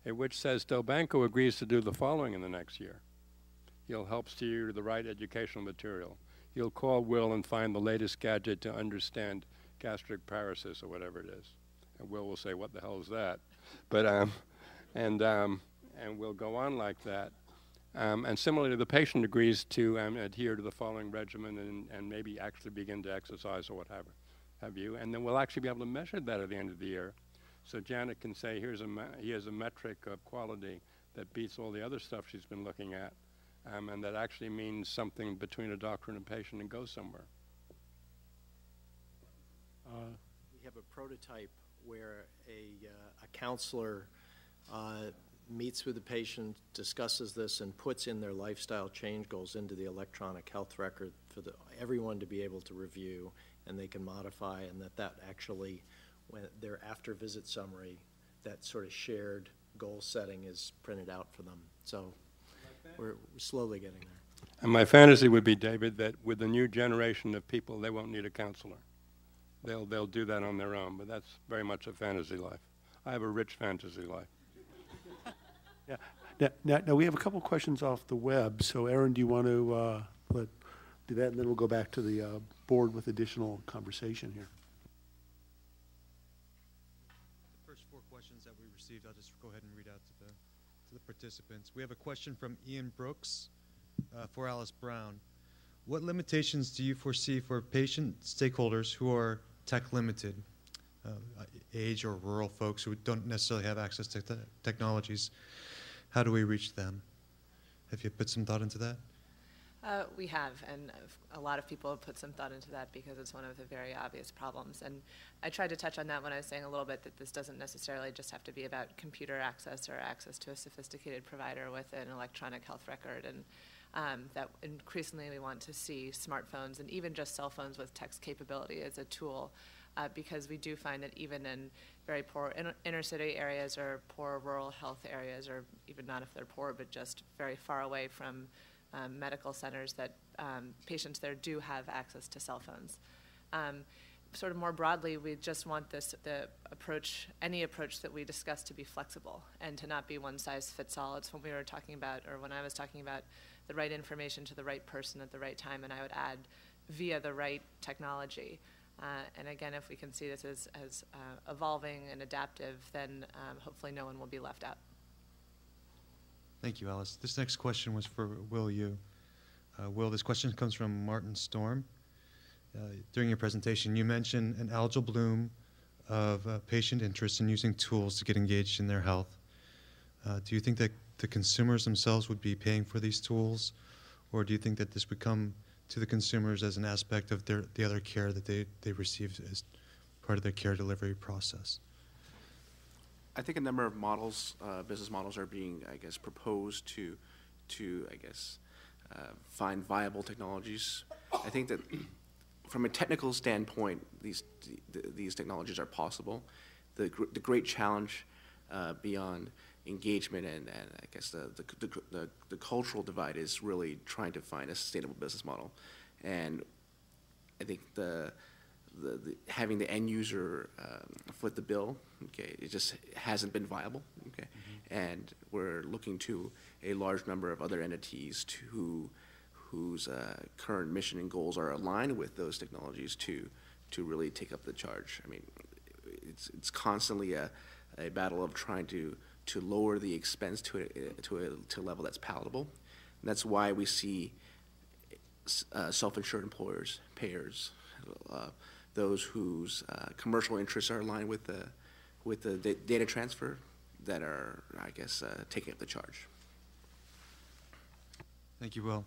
which says Delbanco agrees to do the following in the next year. He'll help steer you to the right educational material. He'll call Will and find the latest gadget to understand gastric paresis or whatever it is. And Will will say, what the hell is that? But, and we'll go on like that. And similarly, the patient agrees to adhere to the following regimen and maybe actually begin to exercise or whatever have you. And then we'll actually be able to measure that at the end of the year. So Janet can say, here's a metric of quality that beats all the other stuff she's been looking at, and that actually means something between a doctor and a patient and goes somewhere. We have a prototype where a counselor meets with the patient, discusses this, and puts in their lifestyle change goals into the electronic health record for everyone to be able to review, and they can modify, and that actually, when their after-visit summary, that sort of shared goal setting is printed out for them. So we're slowly getting there. And my fantasy would be, David, that with the new generation of people, they won't need a counselor. They'll do that on their own, but that's very much a fantasy life. I have a rich fantasy life. Yeah. Now we have a couple questions off the web. So, Aaron, do you want to do that, and then we'll go back to the board with additional conversation here. The first 4 questions that we received, I'll just go ahead and read out to the participants. We have a question from Ian Brooks for Alice Brown. What limitations do you foresee for patient stakeholders who are tech limited, age or rural folks who don't necessarily have access to technologies? How do we reach them? Have you put some thought into that? We have, and a lot of people have put some thought into that because it's one of the very obvious problems. And I tried to touch on that when I was saying a little bit that this doesn't necessarily just have to be about computer access or access to a sophisticated provider with an electronic health record, and that increasingly we want to see smartphones and even just cell phones with text capability as a tool, because we do find that even in very poor inner city areas or poor rural health areas, or even not if they're poor, but just very far away from medical centers, that patients there do have access to cell phones. Sort of more broadly, we just want any approach that we discuss to be flexible and to not be one size fits all. It's when we were talking about, or when I was talking about, the right information to the right person at the right time, and I would add via the right technology. And again, if we can see this as evolving and adaptive, then hopefully no one will be left out. Thank you, Alice. This next question was for Will Yu. Will, this question comes from Martin Storm. During your presentation, you mentioned an algal bloom of patient interest in using tools to get engaged in their health. Do you think that the consumers themselves would be paying for these tools, or do you think that this would come to the consumers as an aspect of the other care that they receive as part of their care delivery process? I think a number of models, business models, are being, I guess, proposed to I guess, find viable technologies. I think that from a technical standpoint, these technologies are possible. The great challenge beyond engagement and I guess the cultural divide is really trying to find a sustainable business model, and I think having the end user foot the bill, okay, it just hasn't been viable, okay, and we're looking to a large number of other entities whose current mission and goals are aligned with those technologies to really take up the charge. I mean, it's constantly a battle of trying to lower the expense to a level that's palatable. And that's why we see self-insured employers, payers, those whose commercial interests are aligned with the data transfer that are, I guess, taking up the charge. Thank you, Will.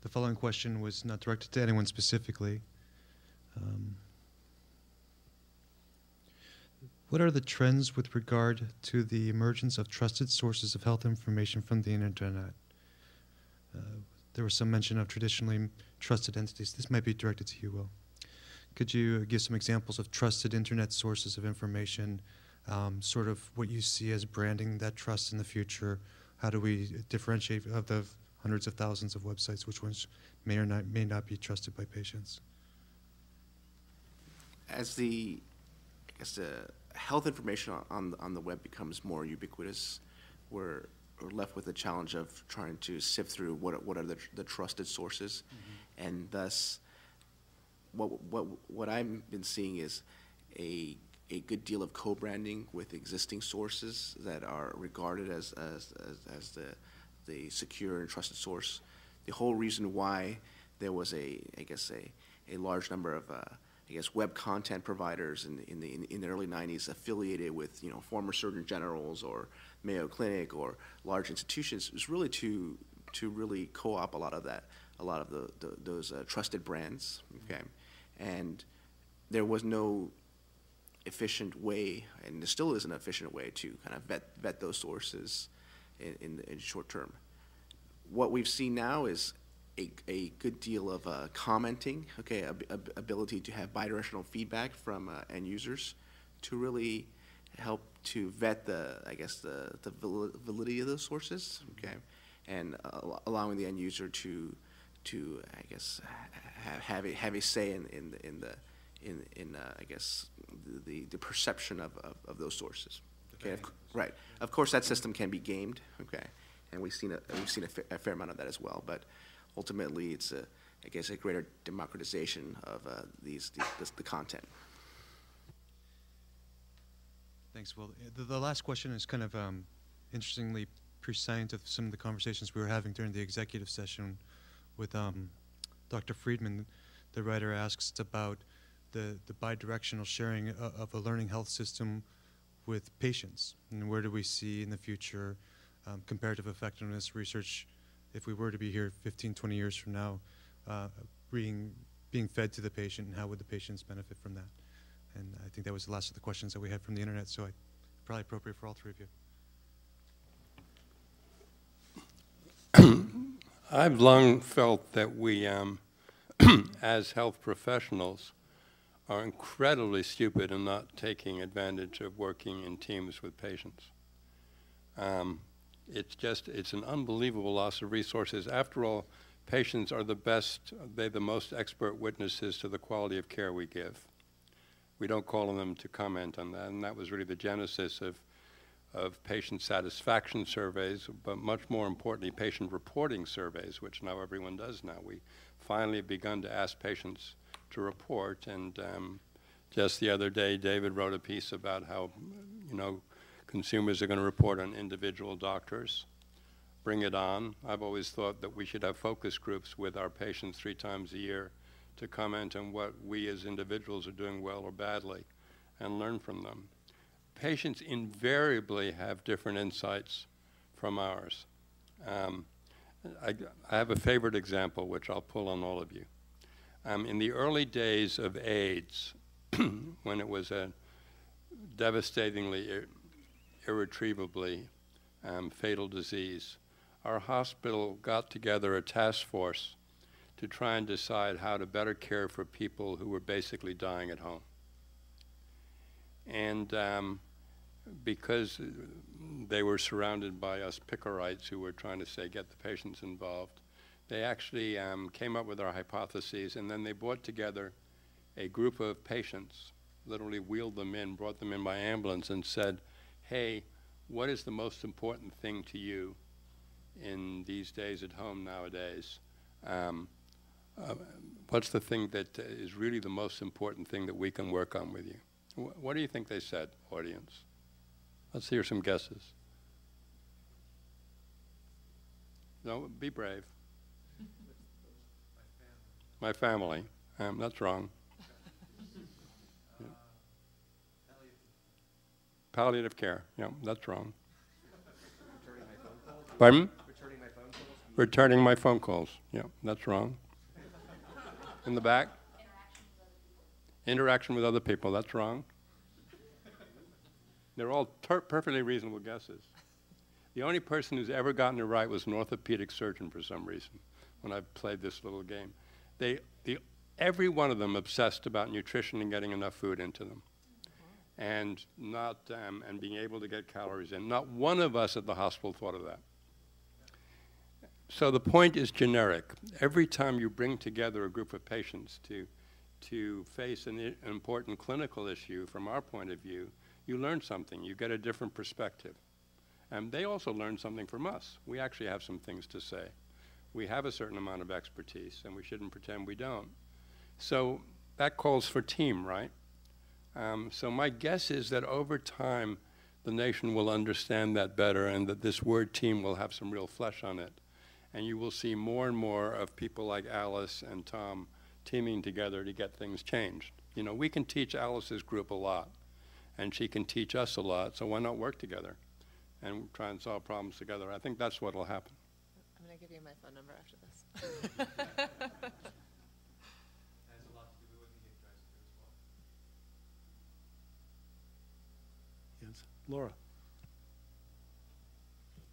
The following question was not directed to anyone specifically. What are the trends with regard to the emergence of trusted sources of health information from the internet? There was some mention of traditionally trusted entities. This might be directed to you, Will. Could you give some examples of trusted internet sources of information, sort of what you see as branding that trust in the future? How do we differentiate of the hundreds of thousands of websites, which ones may or may not be trusted by patients? As health information on the web becomes more ubiquitous, we're left with the challenge of trying to sift through what are the trusted sources, and thus what I've been seeing is a good deal of co-branding with existing sources that are regarded as the secure and trusted source. The whole reason why there was a large number of web content providers in the early 90s affiliated with former Surgeon Generals or Mayo Clinic or large institutions was really to really co-op a lot of those trusted brands. Okay, and there was no efficient way, and there still isn't an efficient way to kind of vet those sources in short term. What we've seen now is a good deal of commenting, okay, ability to have bidirectional feedback from end users to really help to vet the validity of those sources, okay, and allowing the end user to have a say in the perception of those sources. Okay, right. Of course, that system can be gamed, okay, and we've seen a fair amount of that as well. But ultimately, it's a greater democratization of the content. Thanks, Will. The last question is kind of interestingly prescient of some of the conversations we were having during the executive session with Dr. Friedman. The writer asks about the bidirectional sharing of a learning health system with patients, and where do we see in the future comparative effectiveness research, if we were to be here 15, 20 years from now, being fed to the patient, and how would the patients benefit from that? And I think that was the last of the questions that we had from the internet, so probably appropriate for all three of you. I've long felt that we, as health professionals, are incredibly stupid in not taking advantage of working in teams with patients. It's an unbelievable loss of resources. After all, patients are they're the most expert witnesses to the quality of care we give. We don't call on them to comment on that, and that was really the genesis of patient satisfaction surveys, but much more importantly, patient reporting surveys, which now everyone does now. We finally have begun to ask patients to report, and just the other day, David wrote a piece about how, consumers are going to report on individual doctors. Bring it on. I've always thought that we should have focus groups with our patients 3 times a year to comment on what we as individuals are doing well or badly and learn from them. Patients invariably have different insights from ours. I have a favorite example, which I'll pull on all of you. In the early days of AIDS, when it was a devastatingly, irretrievably fatal disease, our hospital got together a task force to try and decide how to better care for people who were basically dying at home. And because they were surrounded by us pickerites who were trying to say, get the patients involved, they actually came up with our hypotheses, and then they brought together a group of patients, literally wheeled them in, brought them in by ambulance, and said, hey, what is the most important thing to you in these days at home nowadays? What's the thing that is really the most important thing that we can work on with you? What do you think they said, audience? Let's hear some guesses. No, be brave. My family. That's wrong. Palliative care. Yeah, that's wrong. Returning my phone calls? Pardon? Returning my phone calls? Returning my phone calls. Yeah, that's wrong. In the back? Interaction with other people. That's wrong. They're all perfectly reasonable guesses. The only person who's ever gotten it right was an orthopedic surgeon for some reason when I played this little game. Every one of them obsessed about nutrition and getting enough food into them, and and being able to get calories in. Not one of us at the hospital thought of that. So the point is generic. Every time you bring together a group of patients to face an important clinical issue, from our point of view, you learn something. You get a different perspective. And they also learn something from us. We actually have some things to say. We have a certain amount of expertise, and we shouldn't pretend we don't. So that calls for team, right? So my guess is that over time, the nation will understand that better, and that this word team will have some real flesh on it. And you will see more and more of people like Alice and Tom teaming together to get things changed. You know, we can teach Alice's group a lot, and she can teach us a lot, so why not work together and try and solve problems together? I think that's what will happen. I'm going to give you my phone number after this. Has a lot to do with what the tries to do as well. Yes. Laura.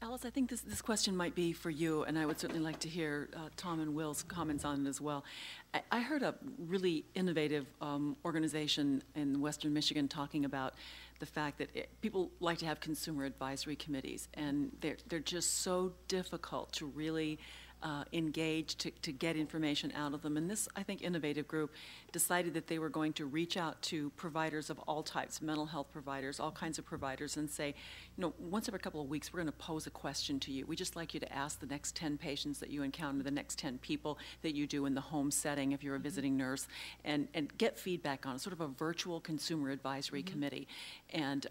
Alice, I think this question might be for you, and I would certainly like to hear Tom and Will's comments on it as well. I heard a really innovative organization in Western Michigan talking about the fact that people like to have consumer advisory committees, and they're just so difficult to really engage to get information out of them. And this, I think, innovative group decided that they were going to reach out to providers of all types, mental health providers, all kinds of providers, and say, you know, once every couple of weeks, we're going to pose a question to you. We just like you to ask the next 10 patients that you encounter, the next 10 people that you do in the home setting if you're a visiting nurse, and get feedback on it, sort of a virtual consumer advisory committee. And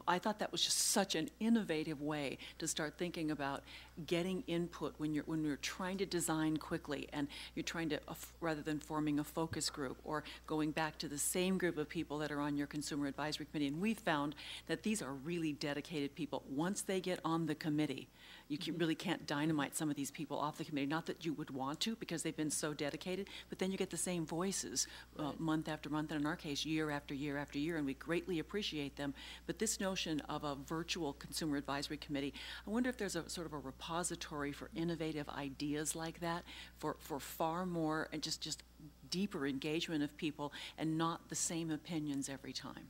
I thought that was just such an innovative way to start thinking about getting input when you're trying to design quickly, and you're trying to, rather than forming a focus group or going back to the same group of people that are on your consumer advisory committee. And we found that these are really dedicated people. Once they get on the committee, you really can't dynamite some of these people off the committee. Not that you would want to, because they've been so dedicated, but then you get the same voices month after month, and in our case, year after year after year, and we greatly appreciate them. But this notion of a virtual consumer advisory committee, I wonder if there's a sort of a repository for innovative ideas like that, for far more and just deeper engagement of people and not the same opinions every time.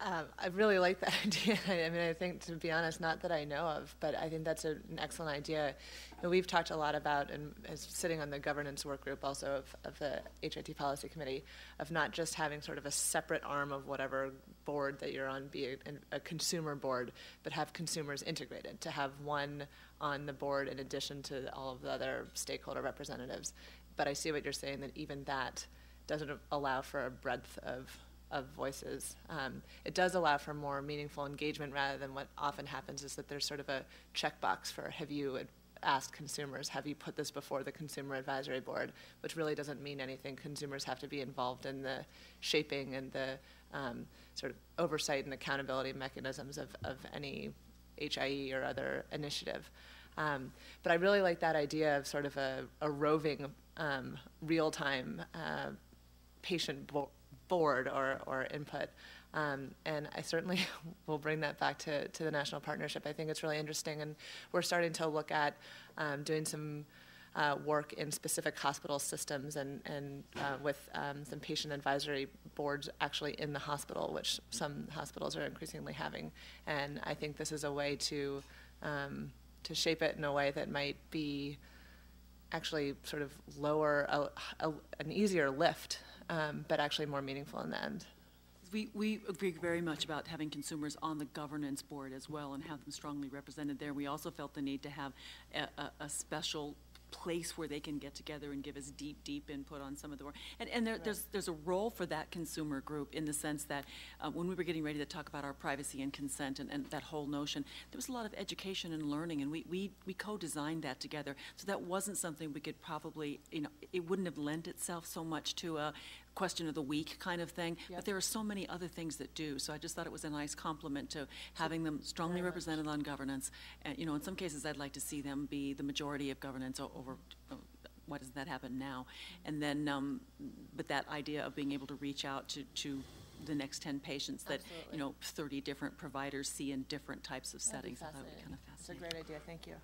I really like that idea. I mean, I think, to be honest, not that I know of, but I think that's an excellent idea. You know, we've talked a lot about, and as sitting on the governance work group also of the HIT policy committee, of not just having sort of a separate arm of whatever board that you're on, be a consumer board, but have consumers integrated, to have one on the board in addition to all of the other stakeholder representatives. But I see what you're saying, that even that doesn't allow for a breadth of voices. It does allow for more meaningful engagement, rather than what often happens is that there's sort of a checkbox for, have you asked consumers, have you put this before the Consumer Advisory Board, which really doesn't mean anything. Consumers have to be involved in the shaping and the sort of oversight and accountability mechanisms of any HIE or other initiative. But I really like that idea of sort of a roving, real-time patient board or input. And I certainly will bring that back to the national partnership. I think it's really interesting, and we're starting to look at doing some work in specific hospital systems and with some patient advisory boards actually in the hospital, which some hospitals are increasingly having. And I think this is a way to shape it in a way that might be actually sort of lower, an easier lift, but actually more meaningful in the end. We agree very much about having consumers on the governance board as well, and have them strongly represented there. We also felt the need to have a special place where they can get together and give us deep input on some of the work. And there's a role for that consumer group, in the sense that when we were getting ready to talk about our privacy and consent and that whole notion, there was a lot of education and learning, and we co-designed that together. So that wasn't something we could probably, it wouldn't have lent itself so much to a question of the week kind of thing, but there are so many other things that do. So I just thought it was a nice compliment to having them strongly represented on governance. And in some cases, I'd like to see them be the majority of governance over. Why doesn't that happen now? And then, but that idea of being able to reach out to the next 10 patients that 30 different providers see in different types of settings, I thought would be kind of fascinating. It's a great idea. Thank you.